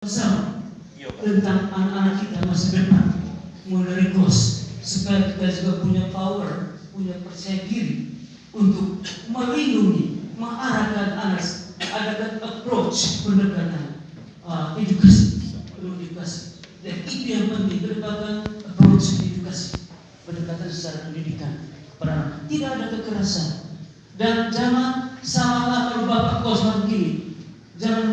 bersama tentang anak-anak kita masa depan, mulai dari GOS, supaya kita juga punya power, punya percaya diri untuk melindungi, mengarahkan anak, adakan approach pendekatan edukasi. Dan itu yang penting, pendekatan approach edukasi, pendekatan secara pendidikan pada anak. Tidak ada kekerasan dan jangan salah kalau bapak kos begini. Jangan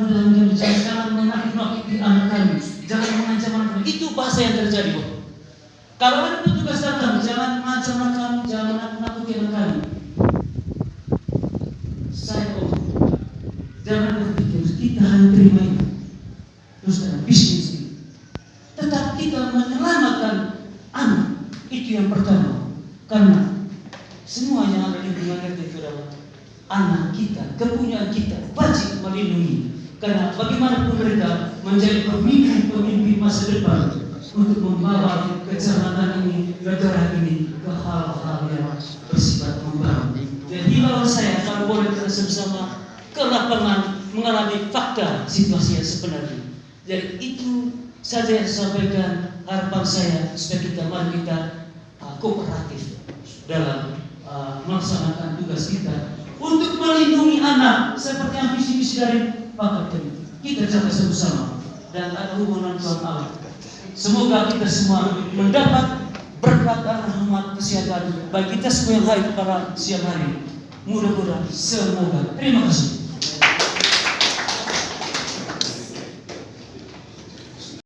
menakut-nakuti anak kami, jangan mengancam anak kami. Itu bahasa yang terjadi, Pak. Kalau ada petugas datang, jangan mengancam anak kami, jangan menakut-nakuti anak kami. Saya jangan berpikir kita hanya terima itu, terus dalam bisnis ini. Tetap kita menyelamatkan anak, itu yang pertama. Karena semua yang ada di dunia itu adalah anak kita, kepunyaan kita, wajib melindungi. Karena bagaimanapun mereka menjadi pemimpin masa depan untuk membawa kecamatan ini, negara ini ke hal-hal yang bersifat membangun. Dan himbauan saya, kalau boleh kita bersama ke lapangan mengalami fakta situasi yang sebenarnya. Jadi itu saja yang saya sampaikan, harapan saya supaya mari kita kooperatif dalam melaksanakan tugas kita untuk melindungi anak seperti yang visi-visi dari Pak Kapten. Kita jaga sama-sama dan ada hubungan Tuhan Allah. Semoga kita semua mendapat berkat dan rahmat kesehatan bagi kita semua yang hadir pada siang hari. Mudah-mudahan semoga. Terima kasih.